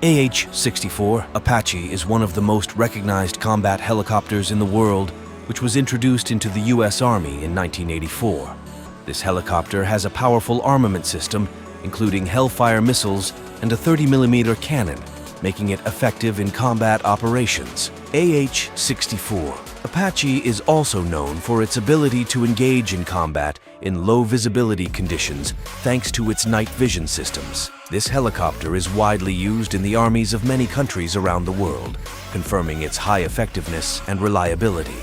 AH-64 Apache is one of the most recognized combat helicopters in the world, which was introduced into the U.S. Army in 1984. This helicopter has a powerful armament system, including Hellfire missiles and a 30mm cannon, making it effective in combat operations. AH-64 Apache is also known for its ability to engage in combat in low visibility conditions thanks to its night vision systems. This helicopter is widely used in the armies of many countries around the world, confirming its high effectiveness and reliability.